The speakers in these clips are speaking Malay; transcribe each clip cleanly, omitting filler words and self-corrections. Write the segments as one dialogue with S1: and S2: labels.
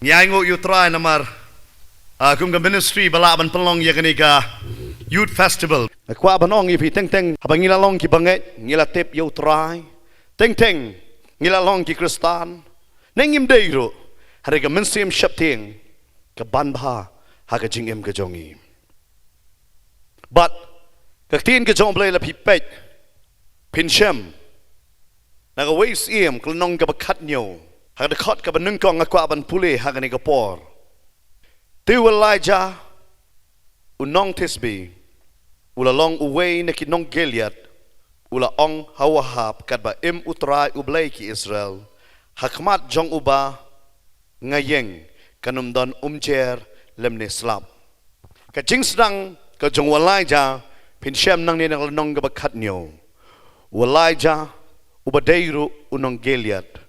S1: Nyango you try namar kum ka ministry bala ban pelong ya kanika youth festival kwa banong ipi teng teng habang ngilalong ki banget ngilatip you try teng teng ngilalong ki kristan nengim deiro hari ka mensim shapting ka banbha ha ka jingim ka jongi but ka tin ka jong play la pi pet pin shem na ka waste em klonong ka bakat nyo hagda khot ka banung kong akwa ban pule hagani ka por tu Elijah unong tisbi ula long uway na kinong Gilead ula ong hawahap kat ba utray ublay ki Israel hakmat jong uba ngayeng kanumdon umjer lemne slap ka jingsnang ka jong Elijah pinshem nang ni nang ka bakat nyo Elijah ubadayru unong Gilead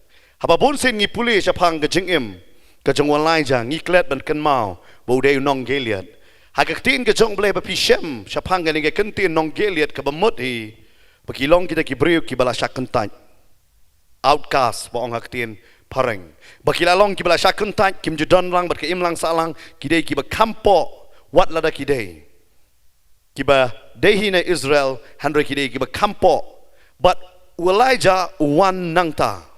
S1: hababon sen ngi puli sapang ka jingim ka jong Elijah ngi klet ban kan mau bo de nong Gilead hagaktin ka jong ble ba pishem sapang ni ka kentin nong Gilead ka bamut hi pakilong kita ki briu ki bala shakentan outcast ba ong haktin pareng bakilalong ki bala shakentan kim judon lang bat ka imlang salang ki de ki ba kampo wat lada ki de ki ba dehi na Israel handre ki de ki ba kampo but Elijah wan nangta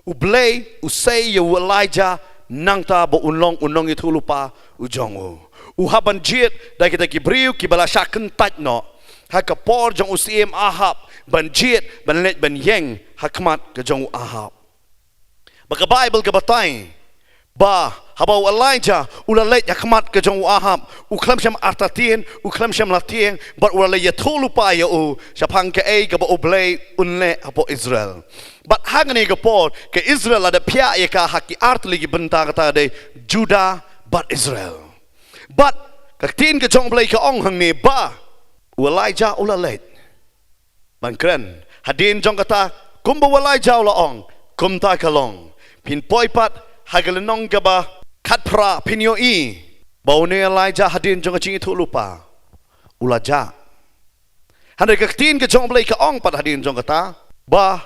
S1: ublay usay ya Elijah nangta bo unong itu lupa ujongo uhaban jit da kita kibriu kibala shaken tatno hakapor jong usiem ahab ban jit ban let ban yeng hakmat ke jong ahab baka bible ka batay ba habaw Elijah ulalet hakmat ke jong ahab uklam syam artatin uklam syam latien but ulalet yathulu pa ya u sapang ke ay ka bo ublay unle apo Israel but hangani ka por ke Israel ada pia ya ka haki art lagi benta kata de Judah but Israel but kaktin ke jong blay ka ong hang ni ba Elijah ulalet bangkren hadin jong kata kumba Elijah ula ong kumta kalong pin poipat hagalenong ka ba katpra pinyo i baune Elijah hadin jong ching itu lupa ulaja handai kaktin ke jong blay ka ong pat hadin jong kata ba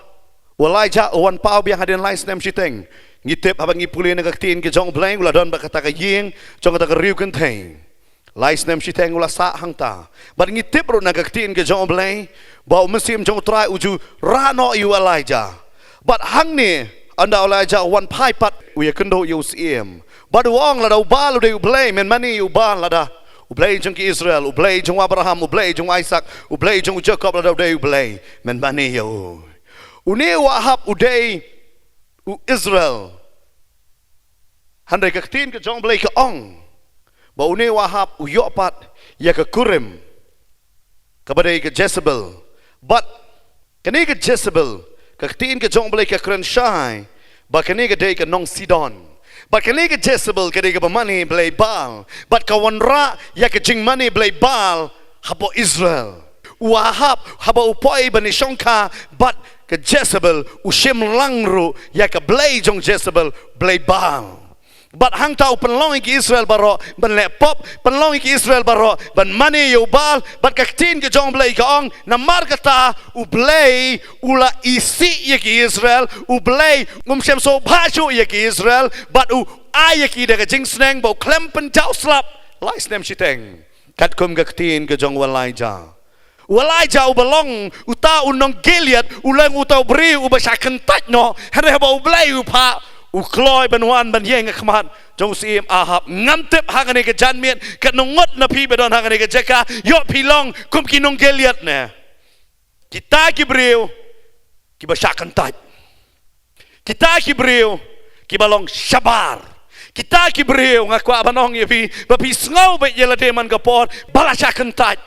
S1: Elijah wan pau biang hadin lais nem siteng ngitip habang ngipuli na kaktin ke jong blay ula don ba kata ka ying jong kata ka riu kenteng lais nem siteng ula sa hangta but ngitip ro na kaktin ke jong blay ba mesim jong try uju rano you Elijah but hang ni anda Elijah wan pai pat uya kendo you siem but wong la do balu de blay men mani u ba la da ublay jong ki Israel ublay jong Abraham ublay jong Isaac ublay jong Jacob la do de ublay men mani yo uni wahab uday u Israel handai kaktin ke jong blay ka ong ba uni wahab u yopat ya ka kurim kabadai ka Jezebel but kani ka Jezebel kaktin ke jong blay ka krenshai ba kani ka day ka nong Sidon but kani ka Jezebel kani ka bamani blay Baal but ka wanra ya ka jingmani blay Baal habo Israel wahab habo upoi bani shongka but ke Jezebel ushim langru ya ke blay jong Jezebel blay Baal but hang tau penlong ki Israel baro ban lepop penlong ki Israel baro ban mani yo Baal but kaktin ke jong blay ka ong namar kata u blay ula isi ya ki Israel u blay ngumsem so bhachu ya ki Israel but u ay ki de jingsneng bo klempen jau slap lais nem siteng kat kum kaktin ke jong Elijah Elijah ubalong uta unong Gilead ulang uta bri ubashaken tatno hare ba ublay upa ukloy banwan ban yeng khmat jong sim ahab ngamtep hangane ke janmien kat nongot na pi bedon hangane ke jeka yo pilong kum kinong Gilead ne kita kibriu kibashaken tat kita kibriu kibalong shabar kita kibriu ngakwa banong yepi bapi sngow be yelade man kapor balashaken tat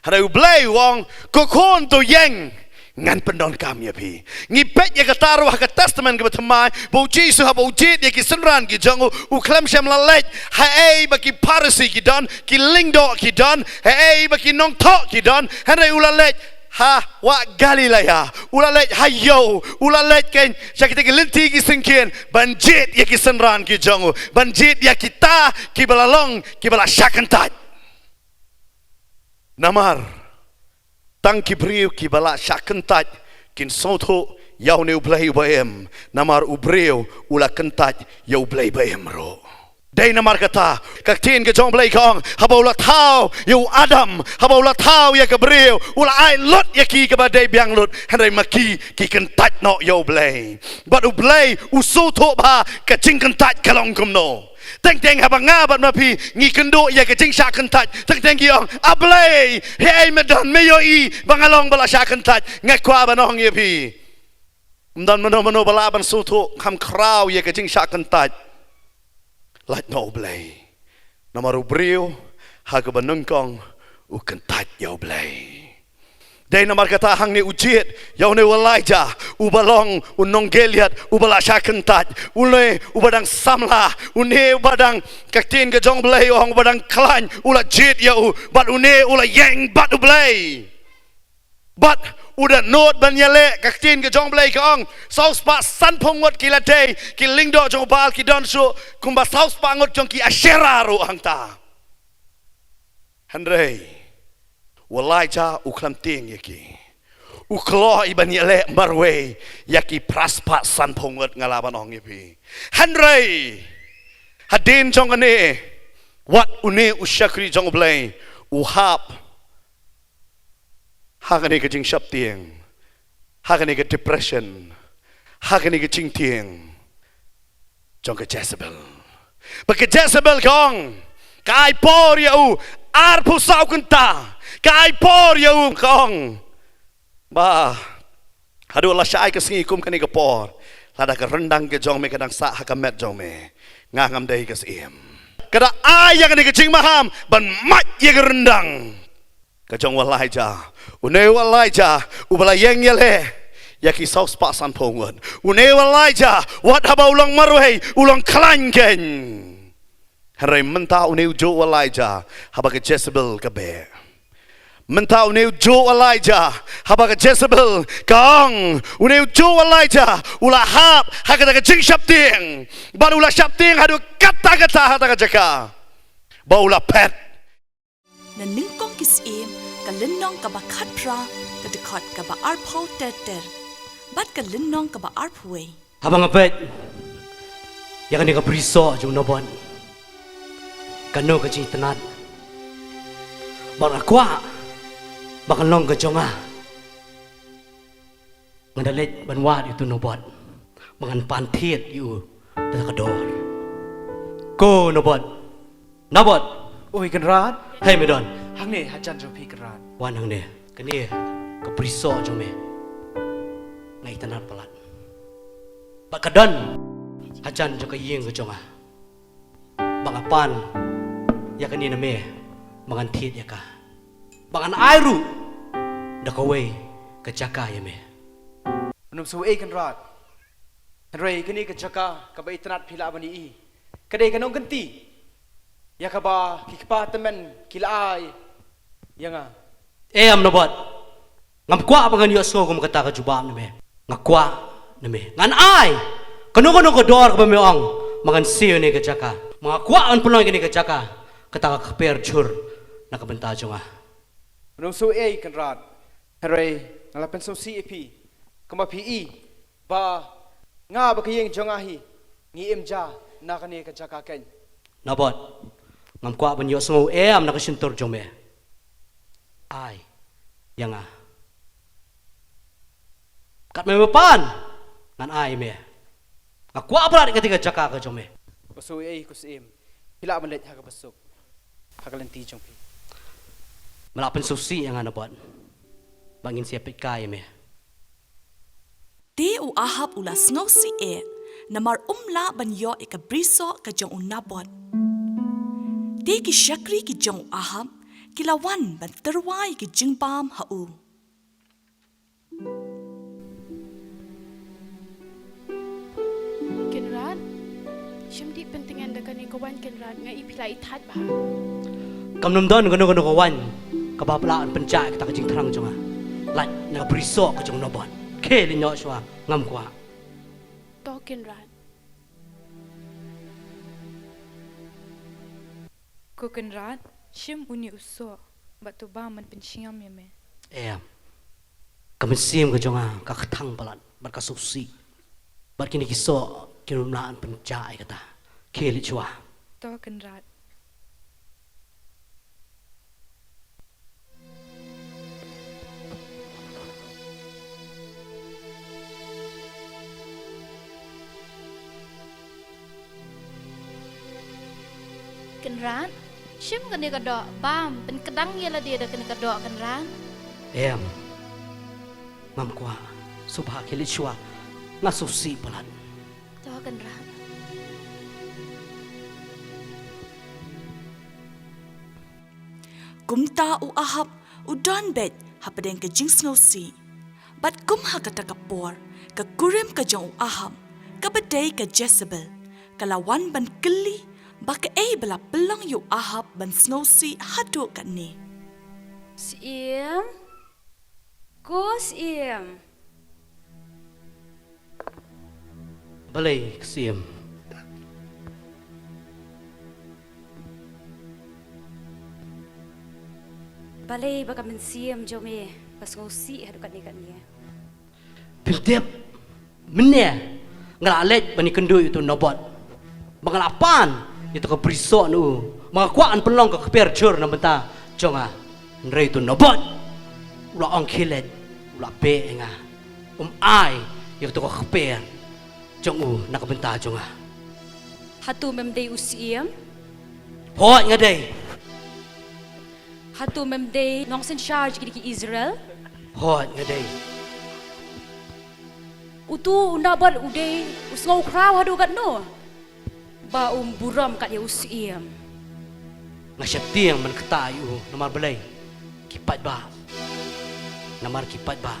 S1: hana ublay wong kokon to yeng ngan pendon kam ya pi ngipet ya kataru ha testament ke betmai bo Jesus ha bo jit ya ki senran ki jangu u klem sham la let ha ei ba ki parasi ki don ki lingdo ki don ha ei ba ki nong thok ki don hana ulalet ha wa Galilea ulalet hayo ulalet ken sakite ki linti ki singkien banjit ya ki senran ki jangu banjit ya kita ki balalong ki bala shakantat namar tang kibriu ki bala shakentat kin soto yaw ne ublay ubayem namar ubreu ula kentaj yau blay baemro. Day namar kata kaktin ke jong blay kong haba ula tau yau Adam haba ula tau ya kebreu ula ai lot ya ki ke badai biang lot henry maki ki kentaj no yau blay. But ublay usu to ba ke jing kentaj kalong kumno. Teng habang ngabat mapi ngi kendo ya ke jing syak kentaj teng kiong ablay he medan meyo I bangalong bala syak kentaj ngakwa banong ye pi. Dan mano balaban sutu kam kraw ya ke jing syak kentaj. Like no blay. Namaru brio haga banungkong u kentaj yau blay. Day namar kata hang ni ujit yau ne walaja u balong u nonggeliat u balasya kentaj ule u badang samla une badang kaktin ke jong blay ong badang klan ula jit yau bat une ula yang bat u blay. But udah note banyale kaktin ke jong blay kong saus pa san pongot kila day ki lingdo jong bal ki don su kumba saus pa ngot jong ki asyera ru hangta Henry walai ja u klam ting yaki u klo I banyale marwe yaki praspa san pongot ngalaban ong yapi Henry hadin jong ane wat une usyakri jong blay u hap Hakani ke jing shap tieng, hakani ke depression, hakani ke jing tieng, jong ke Jezebel. Bagi Jezebel kong, kai por ya u, ar pusau kenta, kai por ya u kong. Bah, hadu Allah syai ke singi kum kani ke por, lada ke rendang ke jong me kadang sa hakamet jong me, ngangam dai ke sim. Kada ayah kani ke jing maham, ban mat ye ke rendang. Kajong walai ja, une walai ja, ubala yang yele, yaki saus pasan pongon. Une walai ja, wat haba ulang marway, ulang kalangken. Henry mentah une ujo walai ja, haba ke Jezebel kabe. Mentah une ujo walai ja, haba ke Jezebel kang. Une ujo walai ja, ula hap, hakata ke jing syapting. Baru ula syapting hadu kata-kata hata ke jaka. Ba ula pet.
S2: Na ningkong kisim ka linnong ka bakat pra ka dekot ka ba arpaw teter bat ka linnong ka ba arpway
S3: habang apet ya kan ka priso jung nobon kano ka jing tanad bang akwa bakal long ka jonga ngadalit banwat itu nobon mangan pantiet yu ta ka dor ko nobon nabot
S4: oi kan rat
S3: hey medon
S4: hang ne hajan jo pi kan rat
S3: wan hang ne kani ka priso jung me ngai tanad palat bakadan hajan jo ka yeng ka jonga bangapan ya kani na me mangan tit ya ka bangan airu da ka we ka jaka ya me
S4: num so kan rat rei kani ka jaka ka bai tanat phila bani I kadai kanong ganti ya ka ba ki pa temen kilai yanga
S3: am nobot ngam kwa bangan yo so kum kata ka jubam na me ngakwa na me ngan ai kanu ko dor ka me ong mangan siyo ni ka jaka mga kwa an punoy kini ka jaka kata ka per chur na ka benta jonga
S4: num so kan rat rei ngala pen so CAP kama PE ba nga ba kayeng jonga hi ngi imja na kani ka jaka ken
S3: nabot ngam kwa ban yo so am na ka sintor jome ai yanga kat me pan ngan ai me ngakwa pala ketika jaka ka jome
S4: so kusim hila malet ha ka basuk hakalenti jong pi
S3: malapan susi yang nabot bangin siya pikay me
S2: Ti u ahap ula snow si namar umla ban yo ka briso ka jong unabot Ti ki syakri ki jong aham kilawan ban terwai ki jingbam hau.
S5: Kenrad, syamdi pentingan dekan ni kawan kenrad ngai ipila ithat bah.
S3: Kam nom don kono kawan kabaplaan pencak kita kajing terang jonga. Lat na briso ka jong nabot. Ke linyo swa ngam kwa.
S5: To kenrad.
S6: Ko kenrad, syam uni uso, batu ba man pensiam ya me.
S3: Kamen sim ka jonga ka khatang balat bat ka susi. Bat kini kisah kinumlaan pencai kata. Kili chua.
S6: To kan rat.
S5: Kan rat. Shim kan dia kedok. Bam. Pen kedang ya lah dia dah kena kedok kan rat.
S3: Em. Ngam kwa. Subha kili chua. Ngasusi pelat.
S5: To kan rat.
S2: Kumta u ahap u don bet hapadeng ke Jingsngewsih. Bat kum ha kata kapor ke kurim ke jong u aham ke bedai ke Jezebel kalawan ban keli bak bela pelang yu ahap ban Ngewsih hadu kat ni.
S7: Siem. Ko siem.
S3: Balai kesiem.
S7: Balai baka men siem jome pas Ngewsih hadu kat ni.
S3: Pintip. Menye. Ngalalet bani kendu itu nobot. Mengalapan itu ke brisok nu. Mengakuan pelong ke keper jur na benta. Jonga. Nre itu nobot. Ula ong kilet. Ula be nga. Ai itu ke keper. Jong nak benta jonga.
S7: Hatu memdei usiem.
S3: Hot ngadai.
S7: Hatu memdei nongsen charge ki Israel.
S3: Hot ngadai.
S7: Utu undabal udai usngau kraw hadu kat no. Ba buram kat dia usiem.
S3: Ngasyap tiang man ketayu nomor belai. Kipat ba. Nomor kipat ba.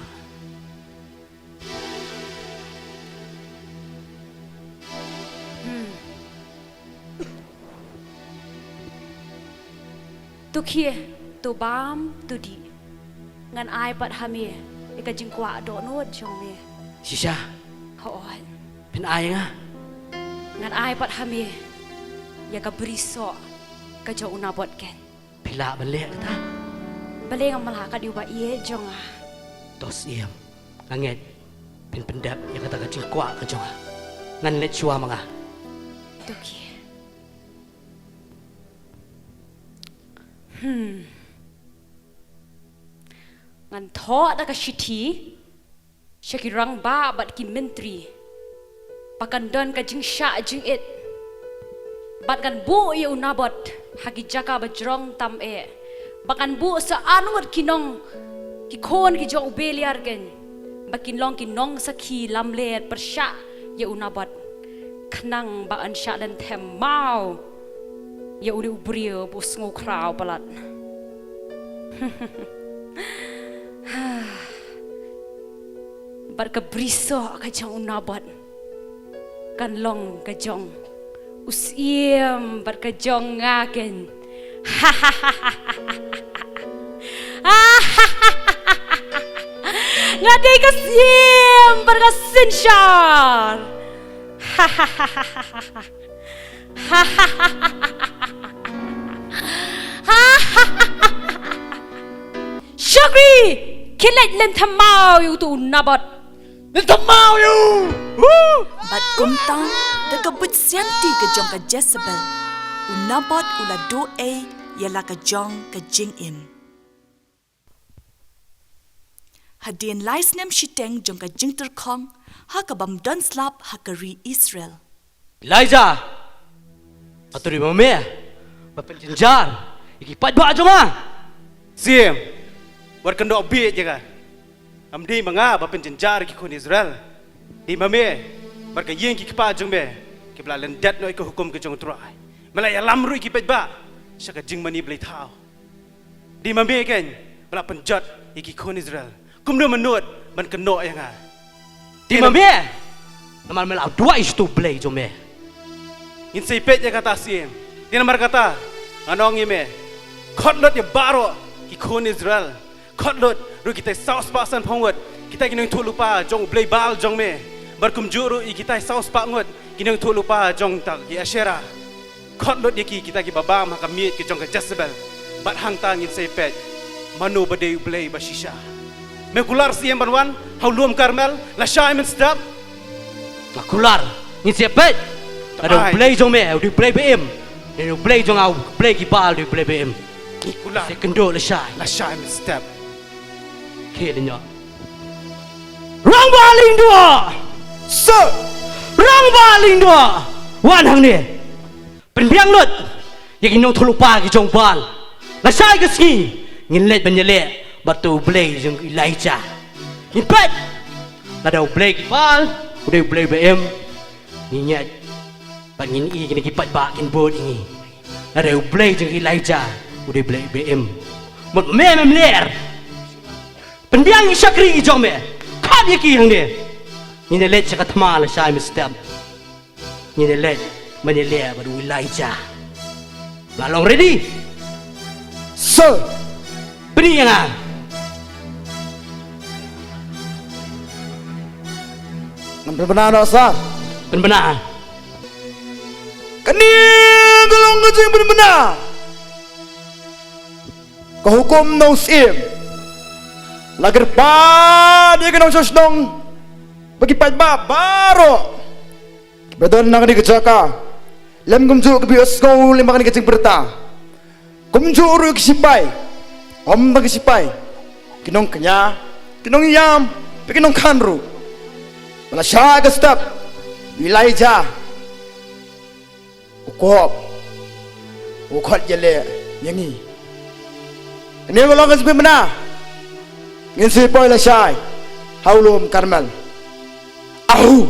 S7: Tu kie, tu bam, tu di. Ngan ai pat hame, ika jingkwa do no jome.
S3: Sisha.
S7: Hoon.
S3: Pin ay nga.
S7: Ngan ai pat hame, ya ka beriso ka jo unabot ken.
S3: Pila balik kata.
S7: Balik ang malaka di ba iye jonga.
S3: Tos iem. Nganget. Pin pendap ya kata ka jingkwa ka jonga. Ngan let chua mga.
S7: Tu kie. Ngan tho da ka shiti. Syakirang ba bat ki menteri. Pakan don ka jing sya jing it. Bat kan bu ye unabot hagi jaka bajrong tam e. Bakan bu sa anut kinong ki kon ki jo ubeliar gen. Bakin long kinong sa ki lamlet persya ye unabot. Knang ba an sya dan them mau. Ya uli ubrio bus Nongkhryiem palat. Bar ka briso ka jong unabot. Kan long ka jong. Usiem bar ka jong ngaken. Ngadai ka siem bar ka sinshar. Shagri, kilat lem thamau yu tu nabot.
S3: Lem thamau yu.
S2: Bat kumta dagabut sianti ke jong ke Jezebel. Unabot ula doe yala ke jong ke jingim. Hadin laisnem shiteng jong ke jingterkong ha ke bam don slap ha ke ri Israel.
S3: Elijah. Aturi mame. Bapel jenjar. Ikipat ba jonga.
S4: Siem. War kendo bi jaga. Amdi manga bapin jenjar ki kon Israel. Di mame. Bar ka yeng ki pa jong be. Ki bla lendat no ko hukum ke jong trai. Malaya lamru ki pet ba. Syaka jing mani blai thau. Di mame ken bla penjat ki kon Israel. Kum no menut man keno yang ah.
S3: Di mame. Namal mel dua istu play jome.
S4: In say pet ya kata siem. Di namar kata anong ime. Khotlot ya baro ki kon Israel. Khotlot ru kita saus pasan phongwat. Kita kinong thu lupa jong blai bal jong me. Bar kum juru i kita saus pa ngot kinong thu lupa jong tak ki Ashera. Khotlot ya ki kita ki babam ha kamit ki jong ka Jezebel. Bat hang tang in say pet. Manu badai blai bashisha. Mekular siem banwan, haulum karmel, la shaimen stop.
S3: Ngakular. Ngin siapet. Ada play jong me, di play BM. Ni play jong au play kipal di play BM.
S4: Ikulah.
S3: Sekendo le syai.
S4: La shy step.
S3: Kelinya. Rang baling dua.
S4: Sir.
S3: Rang baling dua. Wan hang ni. Penbiang lut. Yang inong thulupa ki jong bal. La syai ke ski. Ngin let banyele. Batu play jong Elijah. Impet. Ada play kipal, udah play BM. Niat pangin i kini kipat bakin bot ini. Ada play jeng Elijah, udah play BM. Mot mem ler. Pendiang Syakri jong me. Khat ye ki hang de. Ni de let chakat mal sai mistep. Ni de let menyeler badu Elijah. Lalong ready?
S4: Sir.
S3: Peningan.
S4: Nampak benar tak sah?
S3: Benar.
S4: Kini golong kerja benar. Kau hukum Nongkhryiem. Lagar pa dia kena Shillong. Bagi pajak baru. Betul nak ni kerja ka. Lem kumju kebias kau lima kali kerja berta. Kumju uru kesipai. Om bagi sipai. Kinong kenya, kinong yam, kinong kanru. Malah syaga step Elijah Ukot jele yang ni ini kalau kan sebenarnya mana ngin si poi la syai haulum karmel ahu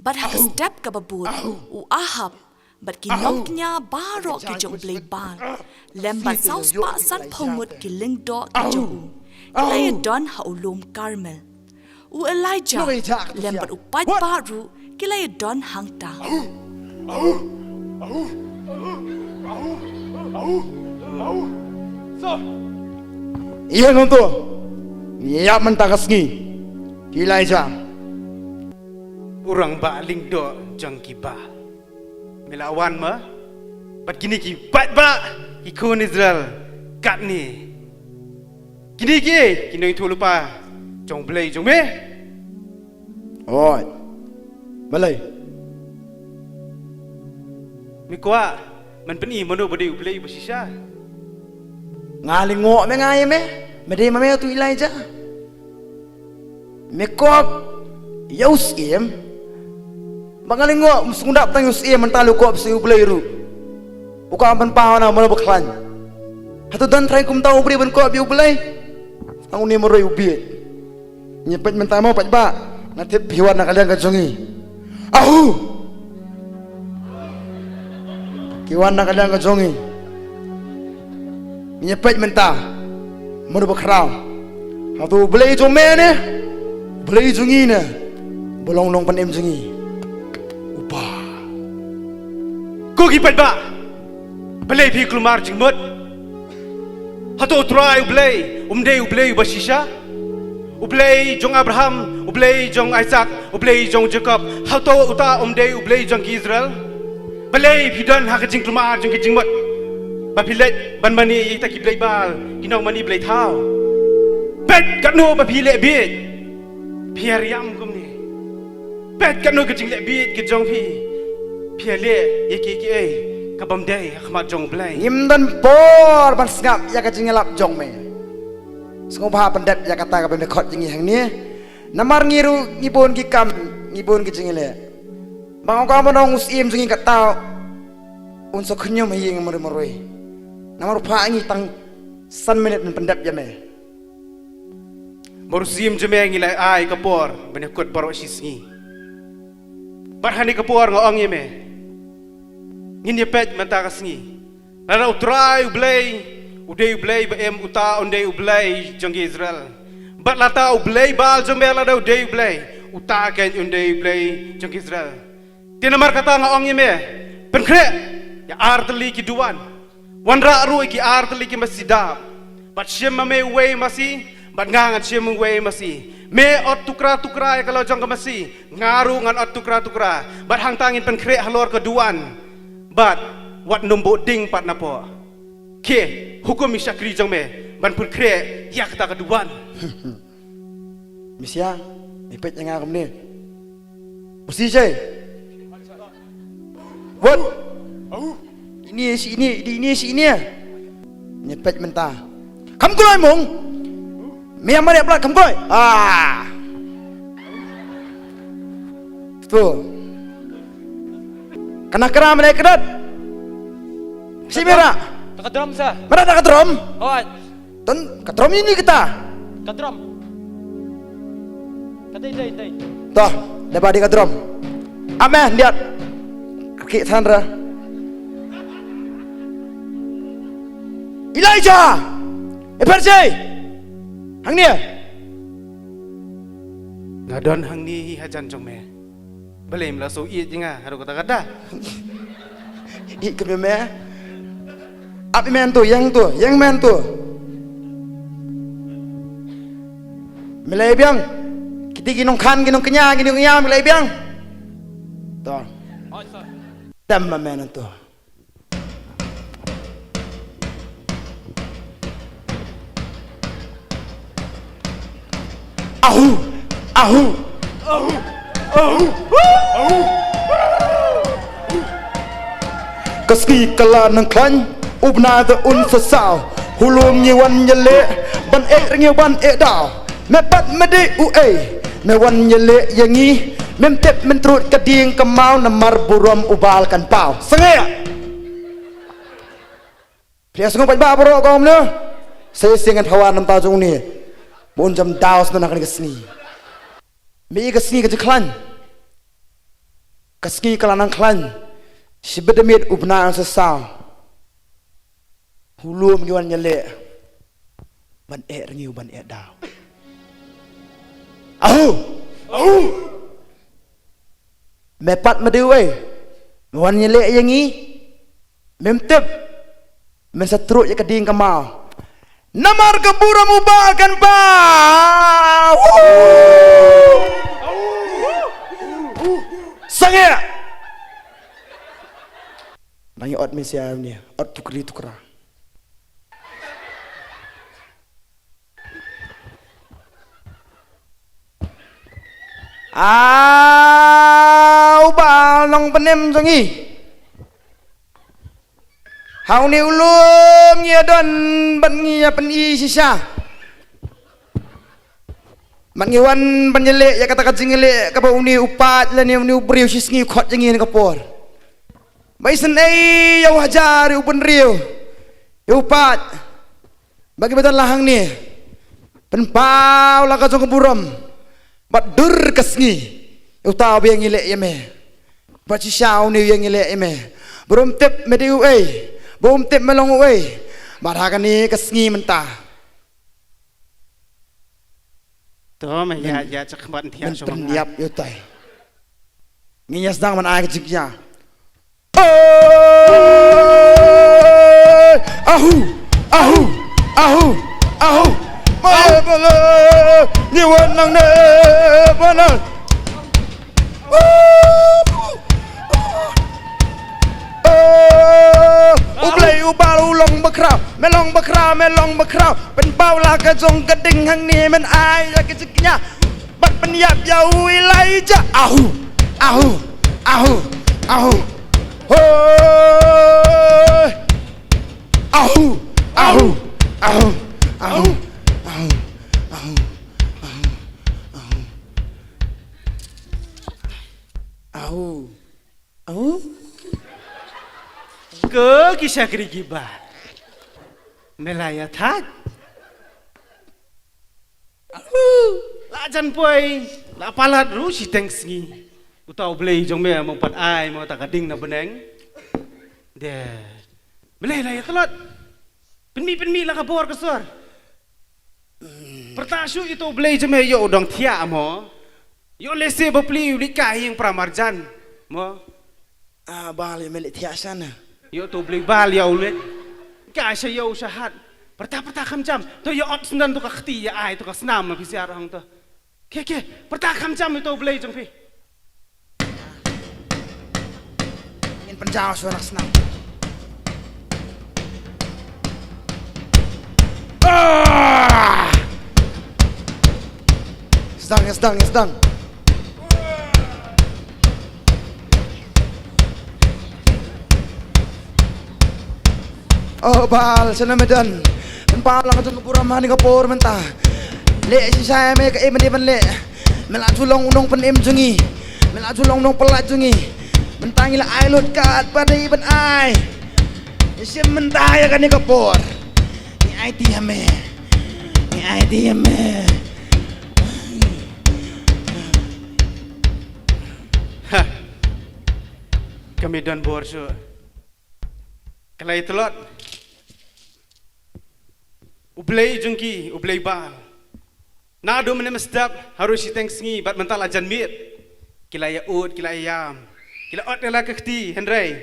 S2: Bat hak step ka babut u ahap bat ki nongknya barok ki jong blay bal lembat saus pa san phomut ki lingdo ki jong Kilaya don haulum Carmel. U Elijah lembat upat baru kilaya don hangta.
S4: Iya ngonto. Iya mentakas ni. Elijah.
S8: Orang baling do jang kiba. Melawan ma. Bat kini ki bat ba ikon Israel kat ni. Kini kini itu lupa jong play jong me.
S4: Oi. Balai.
S8: Mikwa man peni mano bade play bersisa.
S4: Ngaling ngok me ngai me. Mede mame tu Elijah. Mekop Yusiem. Bangaling ngok musundap tang Yusiem mentalu kop siu play ru. Buka ban pa na mo baklan. Hatu dan try kum tahu beri ban kop biu play. Ang ni mo roy ubi. Nyepet mentamo pat ba. Natip hiwan na kalian kajongi. Ahu. Kiwan na kalian kajongi. Nyepet menta. Mo do bakrao. Hatu belai jome ne. Belai jongi ne. Bolong long panem jongi. Upa.
S8: Ko kipat ba. Belai pi kelumar jingmut. Hatu try ublay, ublay bersisa, ublay jong Abraham, ublay jong Isaac, ublay jong Jacob. Hatu uta ublay jong Israel. Belay pidan hak jing kelumar jong jing mut. Bapilet ban mani ita ki blay bal, kinong mani blay tau. Pet kanu bapilek bit, piar yam kum ni. Pet kanu ke jing lek bit ke jong pi, piar le yeki kabam day khmat jong blay.
S4: Ngim dan por ban ngap ya ka jingelap jong me. Sengobha pendet ya kata ka ben khot jingi hang ni. Namar ngiru ngibon ki kam ngibon ki jingile. Bang ka mo nong usim jingi ka tao. Unso khunyum hi ngam moroi. Namar pha ngi tang san minute men pendet ya me.
S8: Morusim jeme ngilai ai kapor ben kut baro sisngi. Barhani kapor ngong yeme. Ngin pet mentakas ngi. Lana utrai ublay, udai ublay BM uta ondai ublay jong Israel. Bat lata ublay bal jomel ada udai ublay, uta ken ondai ublay jong Israel. Tiada mar kata ngong yeme. Penkre ya arteli kiduan. Wanra ru ki arteli ki masidap. Bat shema me way masih, bat ngangat shema way masih. Me ot tukra ya kalau jong masih. Ngaru ngan ot tukra. Bat hang tangin penkre halor keduan. But what numbo ding pat napo ke hukum Syakri jong me ban pun kre yak ta keduan
S4: Misya
S9: Ipet yang ngam ni. Mesti je. Wan. Ini si ini. Nyepet mentah. Kamu kulai mong. Miam mari plat kamu kulai. Tu. Kena keram mereka kedat. Si merah.
S4: Takadrom sa.
S9: Merah tak ketrom.
S4: Oh,
S9: Ton ketrom ini kita.
S4: kadrom. Kadai.
S9: Toh, dapat di ketrom. Amen lihat. Kaki Sandra. Elijah. Eperjay. Hang ni.
S8: Ngadon hang ni hajan jong me. Belem la so iet jinga haru kata-kata.
S9: Ikut me. Apa men tu, yang men tu. Melai biang. Kita ginong kan, ginong kenya, melai biang. Toh. Tem men tu. Ahu. Kaski kala nang klan ubna the un sasau hulum nyi wan nyele ban ringi ban daw me pat mede me wan nyele yangi mem tep men trut kading kemau namar burom ubal kan pau senge Pria sungguh pa bro kom no saya singan hawa nam ta jong ni bon jam daos na kan kesni me kesni ke klan kasni kala nang klan si bedemit ubna ang sasau hulum ngiwan nyele ban ringiu ban daw ahu mepat medewe wan nyele yangi memtep men satruk ya keding kamau namar keburam ubalkan ba sange Nanya ot mesia ni, ot tukra. Ubal nong penem songi. Hau ni ulum ya don ban ngi ya pen i sisa. Man ngiwan panjele ya kata jingele ka ba uni upat la ni uni ubriu sisngi khot jingi ni kapor. Mai senai yang wajar upen riu. Upat. Bagi betul lahang ni. Penpau la ka jong keburam. Bat dur kesngi. Utau biang ilek yeme. Bat sisau ni yang ilek yeme. Burum tip mediu Burum tip melong Bat hakan ni kesngi mentah.
S8: Tuh mah ya cak ban tiap so.
S9: Pendiap yutai. Nginya sedang man ai kejiknya. Ahu. Bala ni wanang ne bana. Ublay ubal ulong bekrau, melong bekrau. Pen baula ka jong geding hang ni men ai ya kejiknya. Bat peniap jauh Elijah. Ahu.
S8: Ke kisah kerigibah melaya tat lajan poi la palat ru si tengsi utau blei jong me mo pat ai mo takading na beneng de melaya telot penmi la kabor kesor pertasu itu blei jong me yo dong tia mo yo lese bepli likai yang pramarjan mo
S9: Bali melik tia sana.
S8: Yo tu beli bal ya ulet. Kasih yo syahat. Pertah jam. Tu yo ot sendan tu kakti ya ai tu kasnam ma pisiar hang tu. Ke. Pertah jam itu beli jeng pi.
S9: Ingin penjauh suara senam. Yes dang. Oh bal, sana medan. Pal lang jong pura mani kapor mentah. Le si saya me ka men le. Mela tulong unong pen jungi. Mela tulong nong pelat jungi. Mentangi la ai lut kat padai ben ai. Sim mentah ya kan ni kapor. Ni ai dia me.
S8: Ha. Kami dan bor so. Kalai telot. Ublay jengki, ublay bal. Nado menem sedap harus siteng sengi bat mental ajan mit. Kila ya ud, kila yam. Kila ot ela kekti Henry.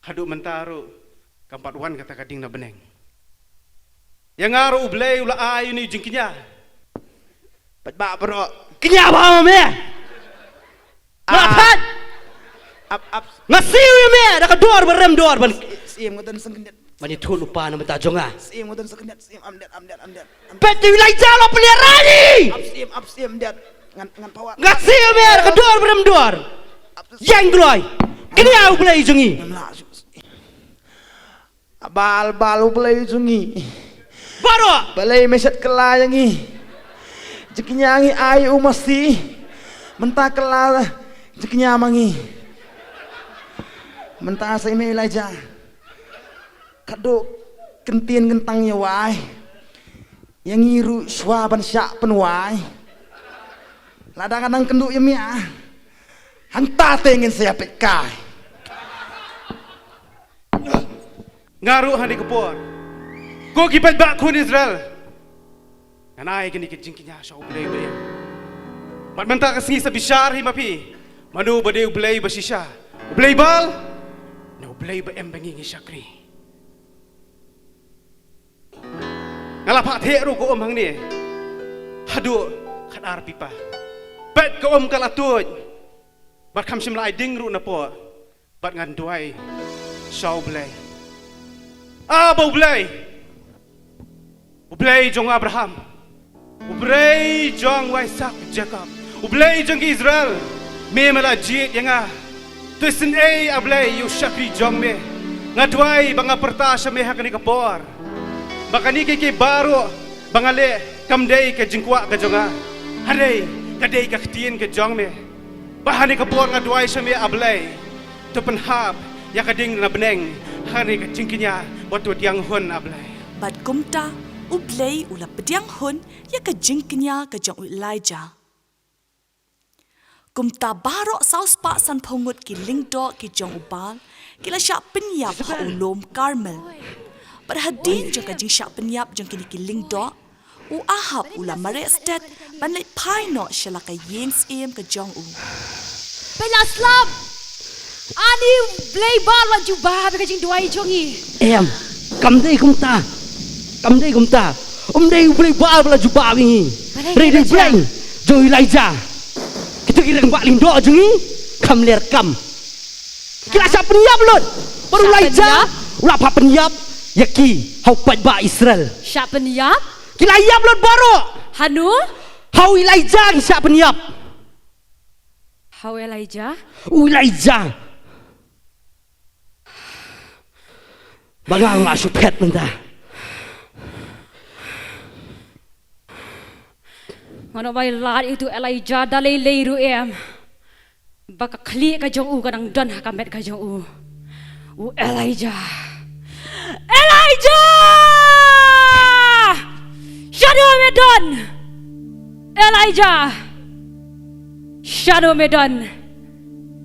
S8: Hadu mentaru kampat wan kata kading na beneng. Yang ngaru ublay ula ayu ni jengkinya.
S9: Pat ba bro.
S3: Kenya ba me? Mapat.
S9: Up.
S3: Ngasiu ya me, dah kedor berem dor ban.
S9: Sim ngoten sengkendet.
S3: Mani tu lupa nama tajong ah.
S9: Sim ngoten sengkendet. Sim amdet.
S3: Peti wilayah jalo pelirani.
S9: Up sim dat. Ngan pawat.
S3: Ngasiu me, dah kedor berem dor. Yang dulai. Kenya ublay jungi.
S9: Bal ublay jungi.
S3: Baru.
S9: Balai meset kelayangi. Jekinyangi ayu mesti. Mentah kelala jekinyamangi. Mentah saya me ilaja. Kado kentien gentang wai. Yang ngiru swaban syak penwai. Ladang-ladang kenduk ya mia. Hanta tengin saya pekai.
S8: Ngaru hani kepor. Ko kipat bak kun Israel. Kanai kini kejingkinya syau ublay ublay. Mat mentak kesengi sebisar himapi. Manu bade ublay basisha. Ublay bal. Na ublay ba embangi ngisakri. Ngalapak teru ko hang ni. Hadu khadar pipa. Pet ko kalatuj. Bat kam simlai dingru na po. Bat ngan duai syau ublay. Aba ublay. Ublay jong Abraham. Ublay jong Isaac Jacob. Ublay jong Israel. Me melajit yang ah. Tuisin ablay yu syakri jong me. Ngadway banga perta sa me hakani kapor. Bakani kiki baru bangale kamday ke jingkwa ka jong ah. Haday kaday ka ktien ke jong me. Bahani kapor ngadway sa me ablay. Tupenhap ya kading na beneng. Hani ka jingkinya watu diang hun ablay.
S2: Bat kumta ublay ula pediang hun ya ka jingknya ka jong Elijah. Kumta barok saus pak san pongut ki lingdo ki jong ubal kila syak penyap ha ulom Carmel. Perhadin jong ka jing syak penyap jong kini ki lingdo u ahap ula mare stet ban let pai no shala ka Jingsngewsih ka jong u.
S7: Pelaslam. Ani blay bal wa jubah ka jing duai jongi.
S3: Em, kamdai kumta. Day ublay bal bala jubah ni. Ready play. Jo Elijah. Itu ireng bak lindo jungi. Kam ler kam. Kila siap penyap lut. Baru Elijah. Ulah apa penyap. Yaki hau pat ba Israel.
S7: Siap penyap.
S3: Kila yap lut baru.
S7: Hanu.
S3: Hau Elijah siap penyap.
S7: How Elijah?
S3: Elijah. Bagang masuk pet mentah.
S7: Mana bay lat itu Elijah dalai leiru em. Baka kli ka jong u kadang don hakamet ka jong u. Elijah. Shadow medon. Elijah. Shadow medon.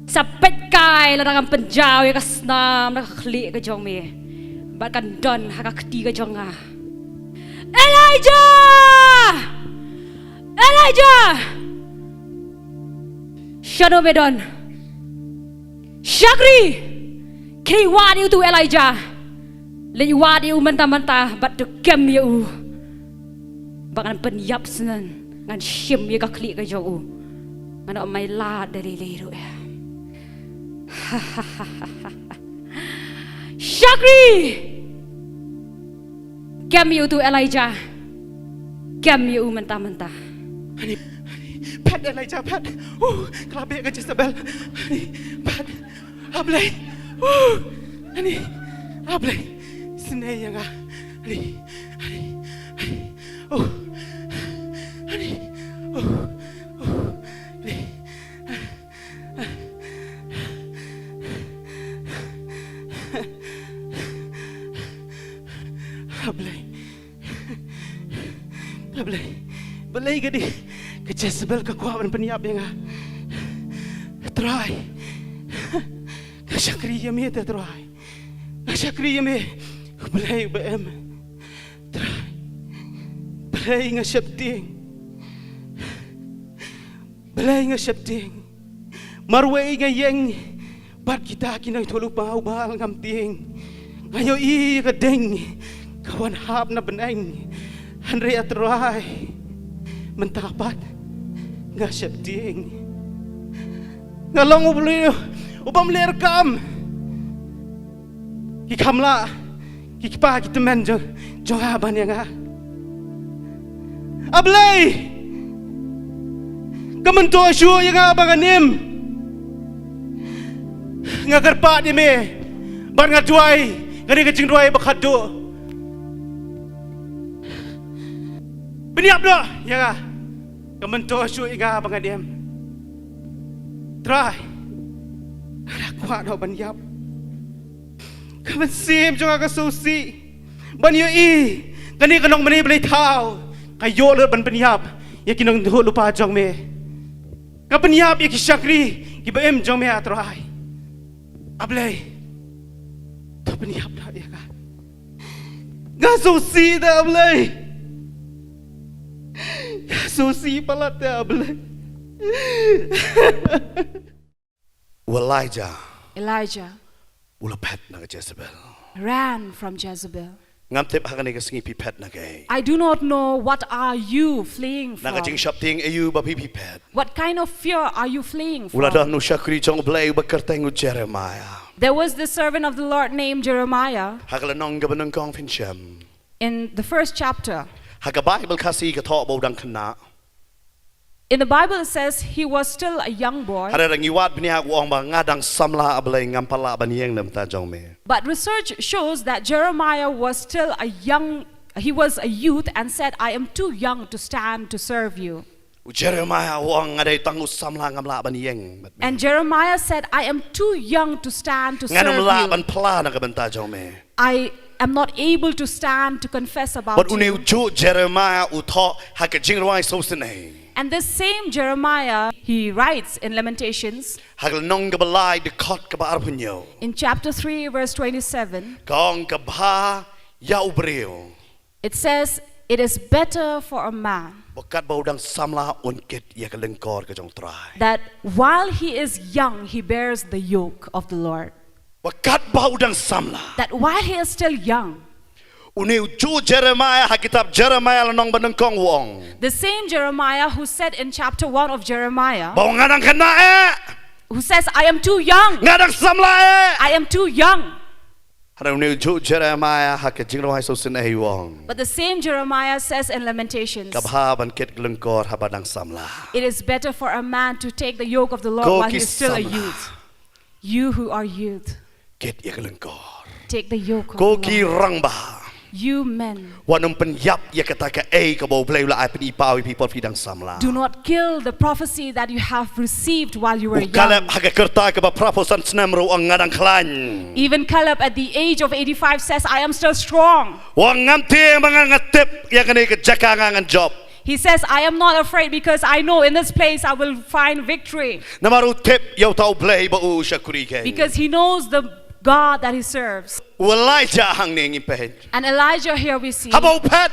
S7: Sapet kai ladang penjau ya kasnam nak kli ka jong me. Bakan don hakakti ka jong ah. Elijah. Shadow medon. Shakri. Kini wadi itu Elijah. Lagi wadi u mentah-mentah bat tu kem ya u. Bakan penyap senan ngan shim ya kakli ka jong u. Ngan mai lad dari leru ya. Shakri. Kem ya tu Elijah. Kem ya u mentah-mentah.
S8: แพทอะไรจ้าแพทกลาเบะกับเจสเบลนี่แพทอับเลยอันนี้อับเลยสเนยยังไงอันนี้โอ้อันนี้โอ้นี่อับเลยbalay ka di ka Jezebel ka kuha man paniap nga try ka Nongkhryiem ita try ka Nongkhryiem balay ba try balay nga syapting marway nga yang bat kita kinay tulog pa ubal ngam ting ngayo i ka ding kawan hap na beneng Andre atray mentapat nga syapting ngalong upam lerkam kikamla kikpa kitemen jong haban yang ablay kamanto syu yang abanganim nga karpa di me bar nga duai ngari ka jingduai bakado Biniap do, ya ga. Kemento syu inga bangadem. Try. Ada kuat do baniap. Kemen sim jonga ka susi. Banyo i. Kani kanong mani belai tau. Kayo le ban baniap. Ya kinong duh lupa jong me. Ka baniap ya ki syakri. Ki baem jong me atrai. Ablay. To baniap do ya ga. Ga susi da ablay. Susi palat ya boleh.
S2: Elijah
S1: ula pet na Jezebel.
S2: ran from Jezebel.
S1: Ngam tip hakani ka singi pi pet na kay.
S2: I do not know what are you fleeing
S1: Naga
S2: from.
S1: jing shop ting ayu ba pi pet.
S2: What kind of fear are you fleeing
S1: Ula dah
S2: from?
S1: nu syakri jong blay ba kertengu Jeremiah.
S2: There was this servant of the Lord named Jeremiah
S1: Hakala nong ga banang kong fincham.
S2: in the first chapter.
S1: Haka Bible Khasi ka talk about dang kana.
S2: In the Bible it says he was still a young boy.
S1: Hada rang iwat bini hak wong ba ngadang samla ablay ngam pala banieng nam ta jong me.
S2: But research shows that Jeremiah was still he was a youth and said, I am too young to stand to serve you.
S1: Jeremiah wong ngadai tangu samla ngam la banieng.
S2: And Jeremiah said, I am too young to stand to serve
S1: Nganam la ban
S2: you.
S1: pala na ka banta jong me.
S2: I am not able to stand to confess about
S1: But uni
S2: you.
S1: uju Jeremiah utho haka jingruai so sinay.
S2: And this same Jeremiah, he writes in Lamentations
S1: Haka nong ga balai de kot ka ba arpunyo.
S2: in chapter 3 verse 27.
S1: Kong ka ba ya ubreo.
S2: It says, it is better for a man
S1: Bokat bau dang samla unkit ya ka lengkor ka jong try.
S2: that while he is young, he bears the yoke of the Lord.
S1: Bokat bau dang samla.
S2: That while he is still young,
S1: Uni uju Jeremiah hakitab Jeremiah lanong banang kong wong.
S2: the same Jeremiah who said in chapter 1 of Jeremiah,
S1: Bau ngadang kana
S2: who says, I am too young,
S1: ngadang samla
S2: I am too young.
S1: Hada uni uju Jeremiah haka jingruai so sinay wong.
S2: But the same Jeremiah says in Lamentations,
S1: Kabha ban kit lengkor habadang samla.
S2: it is better for a man to take the yoke of the Lord
S1: Go
S2: while he
S1: ki
S2: is still a
S1: samla.
S2: youth. You who are youth,
S1: Kit ya ka lengkor.
S2: take the yoke of
S1: Ko
S2: the
S1: ki
S2: Lord.
S1: rang ba.
S2: You men,
S1: Wanum penyap ya kata ka ka bau play la ai penipawi people fidang samla.
S2: do not kill the prophecy that you have received while you were
S1: Kalap
S2: young.
S1: haga kerta ka ba proposan snamro ang ngadang klan.
S2: Even Caleb at the age of 85 says, I am still strong.
S1: Wang ngamti mga ngatip ya kani ka jaka ngan job.
S2: He says, I am not afraid because I know in this place I will find victory.
S1: Namaru tip yaw tau play ba u syakuri kay.
S2: Because he knows the God that he serves.
S1: Elijah hang ning ipet.
S2: And Elijah here we see,
S1: Habau pet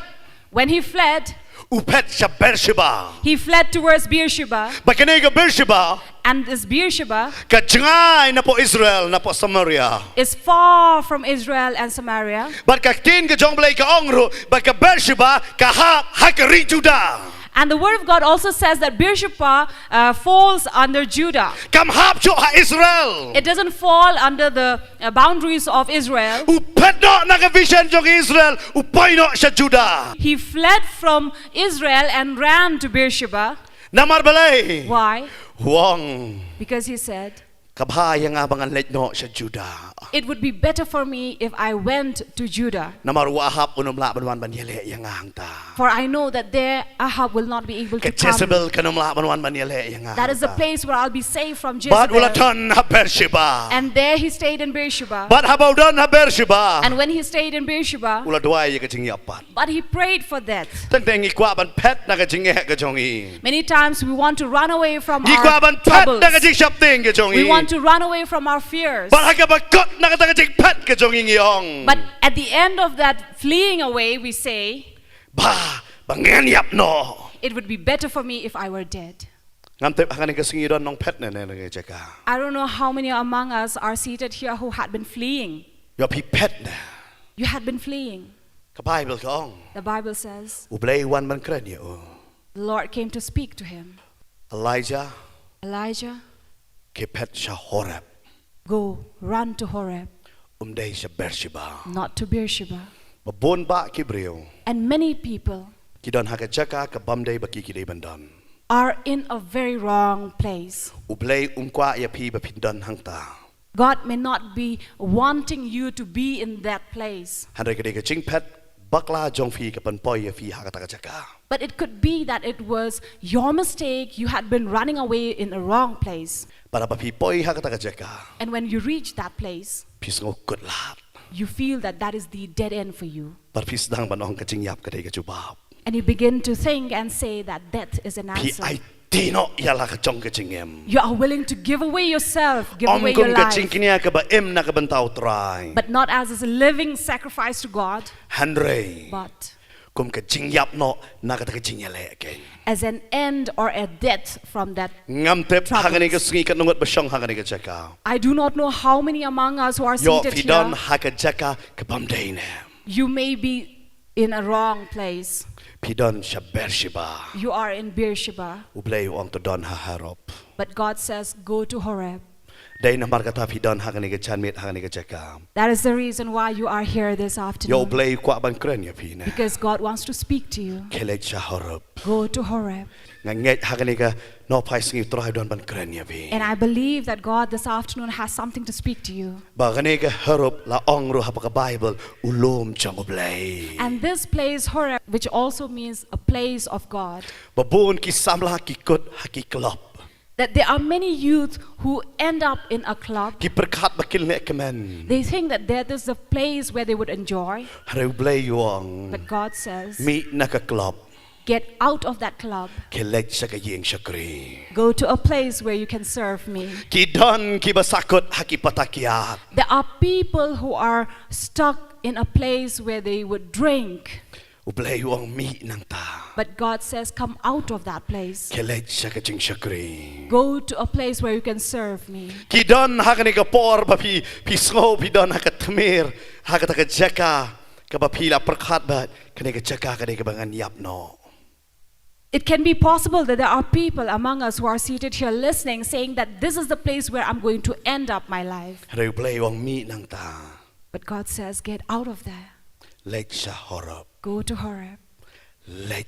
S2: when he fled,
S1: upet sa Beersheba.
S2: he fled towards Beersheba.
S1: Bakani ka Beersheba
S2: And this Beersheba
S1: ka jangay na po Israel na po Samaria.
S2: is far from Israel and Samaria.
S1: But ka tin ka jong play ka ongro ba ka Beersheba ka hakari Judah.
S2: And the word of God also says that Beersheba falls under Judah.
S1: Kam hap jo ha Israel.
S2: It doesn't fall under the boundaries of Israel.
S1: Upet no naka-vision jong Israel, upay no sa Judah.
S2: He fled from Israel and ran to Beersheba.
S1: Namar balay.
S7: Why?
S1: Huang.
S7: Because he said,
S1: Kabhaya nga bangan letno sa Judah.
S7: it would be better for me if I went to Judah.
S1: Namar wahap unom laban wan banyele yang hangta.
S7: For I know that there Ahab will not be able to come.
S1: Jezebel kanum laban wan banyele yang hangta.
S7: That is the place where I'll be saved from
S1: But
S7: Jezebel.
S1: ulatan ha Beersheba.
S7: And there he stayed in Beersheba.
S1: But habaudan ha Beersheba.
S7: And when he stayed in Beersheba,
S1: Uladway ka jing yapan.
S7: but he prayed for that.
S1: Teng ikwa ban pet na ka jing ka jongi.
S7: Many times we want to run away from
S1: Ikwa
S7: our
S1: ban pet
S7: troubles.
S1: na ka jing shapting ka jongi.
S7: We want to run away from our fears.
S1: But haka ba kot na ka jing pet ka jongi ngiyong.
S7: But at the end of that fleeing away, we say,
S1: Ba bangan yap no.
S7: it would be better for me if I were dead.
S1: Ngamtip haka ka singi don nong pet na na ka jaka.
S7: I don't know how many among us are seated here who had been fleeing.
S1: Yo pi pet na.
S7: You had been fleeing.
S1: Ka Bible ka ong.
S7: The Bible says
S1: Ublay wan man kren yo.
S7: the Lord came to speak to him.
S1: Elijah
S7: Elijah,
S1: ke pet sa Horeb.
S7: go, run to Horeb,
S1: Umday sa Beersheba.
S7: not to Beersheba.
S1: Babon ba kibriyo.
S7: And many people
S1: Kidon haka jaka ka bamday ba kikilay bandan.
S7: are in a very wrong place.
S1: Ublay umkwa ya pi ba pindan hangta.
S7: God may not be wanting you to be in that place.
S1: Handre ka ka ching pet bakla jong fi ka panpoy ya fi haka taka jaka.
S7: But it could be that it was your mistake. You had been running away in a wrong place.
S1: Para pa pipoy haka taka jaka.
S7: And when you reach that place,
S1: Pisngo good lahat.
S7: you feel that that is the dead end for you.
S1: Par pisdang banong ka ching yap ka ka jubab.
S7: And you begin to think and say that death is an
S1: Pi
S7: answer.
S1: ay tino yala ka chong ka chingem.
S7: You are willing to give away yourself, give away your
S1: Kum ka
S7: life.
S1: ching kinya ka ba em na ka bantaw try.
S7: But not as a living sacrifice to God,
S1: Handre.
S7: but
S1: Kum ka ching yap no na ka taka ching yale again.
S7: as an end or a death from that.
S1: Ngamtip
S7: Troubles.
S1: haka ni ka singi ka nungot ba siyang haka ni ka jaka.
S7: I do not know how many among us who are
S1: Yo
S7: seated
S1: fidon
S7: here.
S1: haka jaka ka bamday na.
S7: You may be in a wrong place.
S1: Pidon sa Beersheba.
S7: You are in Beersheba.
S1: Ublay ang to don haharop.
S7: But God says, go to Horeb.
S1: Day na markata pidon haka ni ka chanmit haka ni ka jaka.
S7: That is the reason why you are here this
S1: Yo
S7: afternoon.
S1: ublay kwa ban kren ya pina.
S7: Because God wants to speak to you.
S1: Kelej sa harop.
S7: Go to Horeb.
S1: Nganget haka ni ka no pai singi try don ban kren ya pi.
S7: And I believe that God this afternoon has something to speak to you.
S1: Ba kani ka harop la ong ro hapa ka Bible ulom chang ublay.
S7: And this place, Horeb, which also means a place of God,
S1: Babun ki samla ki kut haki klop.
S7: that there are many youth who end up in a club.
S1: Ki perkat bakil ne kemen.
S7: They think that that is the place where they would enjoy.
S1: Hare ublay yuang.
S7: But God says,
S1: Mi na ka klop.
S7: get out of that club.
S1: Kelej sa ka ying shakri.
S7: Go to a place where you can serve me.
S1: Ki don ki basakot haki patakyat.
S7: There are people who are stuck in a place where they would drink.
S1: Ublay yuang mi nang ta.
S7: But God says, come out of that place.
S1: Kelej sa ka jing shakri.
S7: Go to a place where you can serve me.
S1: Ki don haka ni ka por ba pi sngo pi don haka tmir haka ta ka jaka ka ba pila perkat ba kani ka jaka kani ka bangan yap no.
S7: It can be possible that there are people among us who are seated here listening saying that this is the place where I'm going to end up my life.
S1: Hare ublay yuang mi nang ta.
S7: But God says, get out of there.
S1: Lej sa horop.
S7: Go to Horeb.
S1: Lej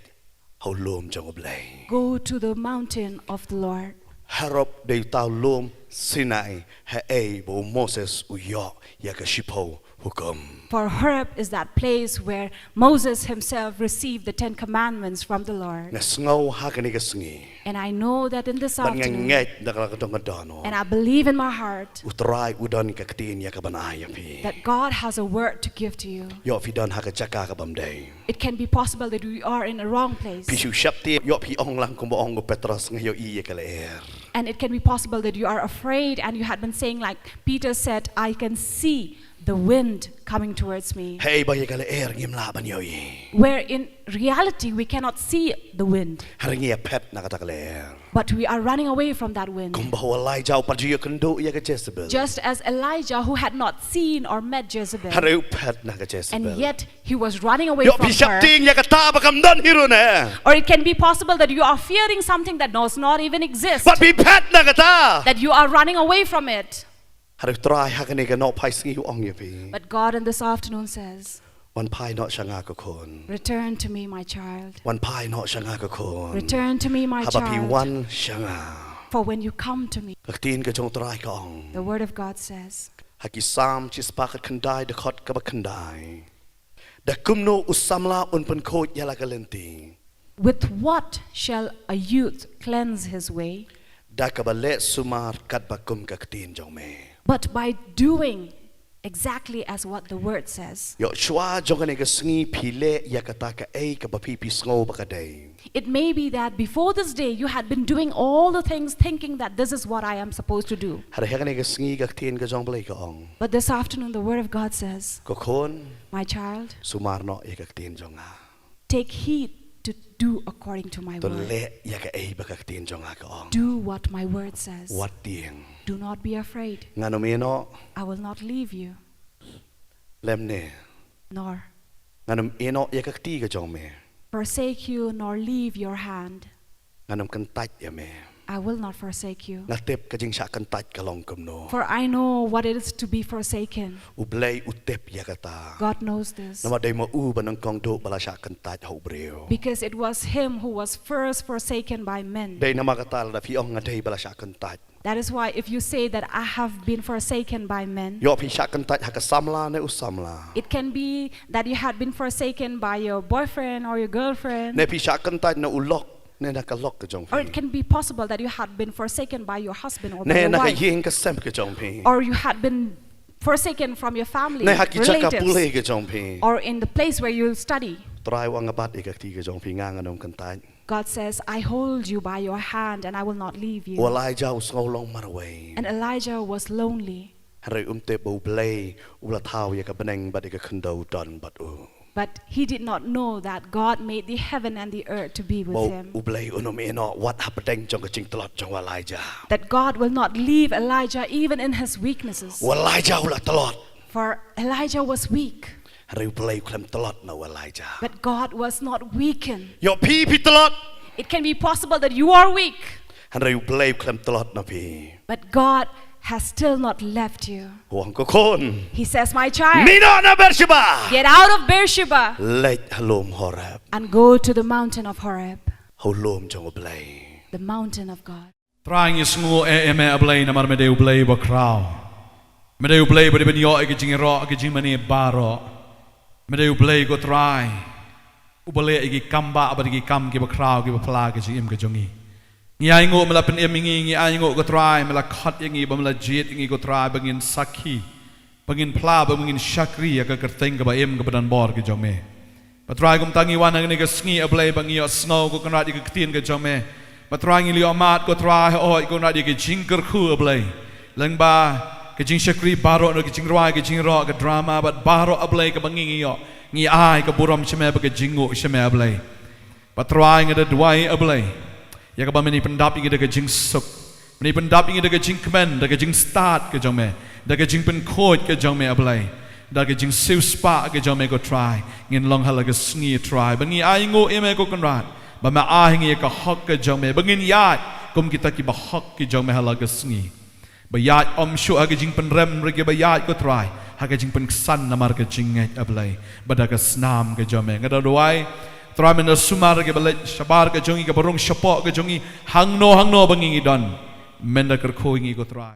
S1: how lom jang ublay.
S7: Go to the mountain of the Lord.
S1: Harop de tao lom Sinai ha e bo Moses uyo ya ka shipo hukum.
S7: For Horeb is that place where Moses himself received the 10 Commandments from the Lord.
S1: Na sngo haka ni ka sngi.
S7: And I know that in this
S1: Ban
S7: afternoon,
S1: nganget na ka dong dono.
S7: and I believe in my heart,
S1: Utray udon ka katin ya ka banaya pi.
S7: that God has a word to give to you.
S1: Yo fi don haka jaka ka bamday.
S7: It can be possible that we are in a wrong place.
S1: Pishu shapti yo pi ong lang kumbo ong Petros ngayo iye ka leer.
S7: And it can be possible that you are afraid and you had been saying, like Peter said, I can see the wind coming towards me.
S1: Hey ba ye ka leer ngim laban yo i.
S7: Where in reality we cannot see the wind,
S1: Haringi ya pet na ka ta ka leer.
S7: but we are running away from that wind.
S1: Kumba Elijah upadyo yo kundo ya ka Jezebel.
S7: Just as Elijah, who had not seen or met Jezebel,
S1: Hare pet na ka Jezebel.
S7: and yet he was running away
S1: Yo
S7: from
S1: pi
S7: her.
S1: shapting ya ka taba kam don hiro na.
S7: Or it can be possible that you are fearing something that does not even exist,
S1: But pi pet na ka ta.
S7: that you are running away from it.
S1: Hare try haka ni ka no pai singi ong ya pi.
S7: But God in this afternoon says,
S1: วันพายเนาะชะงากะคน
S6: Return to me, my child.
S1: วันพายเนาะชะงากะคน
S6: Return to me, my
S1: ฮับพีวั
S6: child.
S1: นชะงา
S6: For when you come to me,
S1: กะตีนกะจงตรายกะอง
S6: the word of God says,
S1: ฮักกิซามชิสปากัดคันได้ดะคอดกะบะคันได้ดะกุมโนอุสัมลาอุนปันโคยะละกะเลนตี
S6: with what shall a youth cleanse his way?
S1: ดะกะบะเลสุมารกัดบะกุมกะกตีนจงเม
S6: But by doing exactly as what the word says.
S1: ยอชัวจงกันเอกสงีพีเละยากะตากะเอกะบะพีปิสโงบะกะเด
S6: It may be that before this day you had been doing all the things thinking that this is what I am supposed to do.
S1: หะเฮกันเอกสงีกะกตีนกะจงเบลกะอง
S6: But this afternoon the word of God says,
S1: กะคน
S6: my child,
S1: สุมารเนาะเอกะกตีนจงอา
S6: take heed to do according to my
S1: ตัว
S6: word.
S1: เละยากะเอบะกะกตีนจงอากะอง
S6: Do what my word says.
S1: วัดเตียง
S6: Do not be afraid.
S1: งานอเมเนาะ
S6: I will not leave you,
S1: เล่มเน
S6: nor
S1: งานอเมเนาะยากะกตีกะจงเม
S6: forsake you, nor leave your hand.
S1: งานอมกันตัดยะเม
S6: I will not forsake you.
S1: งาเต็บกะจิงชะกันตัดกะลองกำโน
S6: For I know what it is to be forsaken.
S1: อุเบลอุเต็บยากะตา
S6: God knows this.
S1: นมาได้มาอูบันงกองโดบลาชะกันตัดเฮาเบรว
S6: Because it was him who was first forsaken by men.
S1: ได้นมากะตาละพี่องงาได้บลาชะกันตัด
S6: That is why if you say that I have been forsaken by men,
S1: ยอพี่ชะกันตัดหากะซัมลาในอุซัมลา
S6: it can be that you had been forsaken by your boyfriend or your girlfriend,
S1: ในพี่ชะกันตัดในอุล็อกในนักล็อกกะจง
S6: or
S1: พี่
S6: it can be possible that you had been forsaken by your husband or
S1: ใน
S6: by your
S1: นัก
S6: wife,
S1: ยิงกะเซมกะจงพี่
S6: or you had been forsaken from your family,
S1: ในฮักกิจักะปุเล
S6: relatives,
S1: กะจงพี่
S6: or in the place where you study.
S1: ตรายวังบัดเอกะตีกะจงพี่งางานมกันตัด
S6: God says, I hold you by your hand and I will not leave
S1: ว
S6: you.
S1: ลายเจ้าสงลงมาเวย
S6: And Elijah was lonely.
S1: หรเตบอุเบลอุลาท้าวยากะบะเนงบัดเอกะคันดาวดอนบัดอู
S6: But he did not know that God made the heaven and the earth to be
S1: บ
S6: with him.
S1: อุเบลอุนเมเนาะวัดฮับเดงจงกะจิงตลอดจงวลายเจ้า
S6: That God will not leave Elijah even in his weaknesses.
S1: วลายเจ้าละตลอด
S6: For Elijah was weak,
S1: หรอุเบลคลมตลอดนะวลายเจ้า
S6: but God was not weakened.
S1: ยอพี่ตลอด
S6: It can be possible that you are weak,
S1: หรอุเบลคลมตลอดนะพี่
S6: but God has still not left you.
S1: หวังก็คน
S6: He says, my child,
S1: มีนอนะเบรชบา
S6: get out of Beersheba
S1: เล็ดฮลมฮอรับ
S6: and go to the mountain of Horeb,
S1: ฮลมจงอุเบล
S6: the mountain of God.
S10: Trying is ngo eme ablay na mar medeu blay ba kraw. Medeu blay ba ben yo ke jing ro ke jing mani baro. Medeu blay go try. Ubale igi kamba ba igi kam ke ba kraw ke ba pla ke jing im ke jongi. Ngi ai ngo mala pen em ngi ai ngo go try mala khat ngi ba mala jit ngi go try bangin sakhi. Bangin pla ba bangin shakri ya ka kerteng ke ba em ke badan bor ke jong me. Ba try gum tangi wan ngi ke sngi ablay ba ngi snow go kanat ke ktien ke jong me. Ba try ngi li amat go try oi go na di ke jingker khu ablay. Leng ba ke jing shakri baro no ke jing roi ke jing ro ke drama but baro ablay ke bangi ngi yo. Ngi ai ke buram cheme ba ke jingu cheme ablay. Ba try ngi de dwai ablay. Ya ka ba meni pendap ngi de ke jing suk. Meni pendap ngi de ke jing kmen de ke jing start ke jong me. De ke jing pen khot ke jong me ablay. Da ke jing siu spa ke jong me go try. Ngin long hala ke sngi try. Bangi ai ngo eme ko kanrat. Ba ma a hingi ka hok ke jong me bangin yat kum kita ki ba hok ki jong me hala ke sngi ba yat om shu ha ke jing pen rem re ke ba yat ko try ha ke jing pen san namar ke jing ngai ablai ba da ke snam ke jong me ngada doai try men sumar ke bale shabar ke jongi ke barung shapo ke jongi hangno bangingi don men da ker ko ngi ko try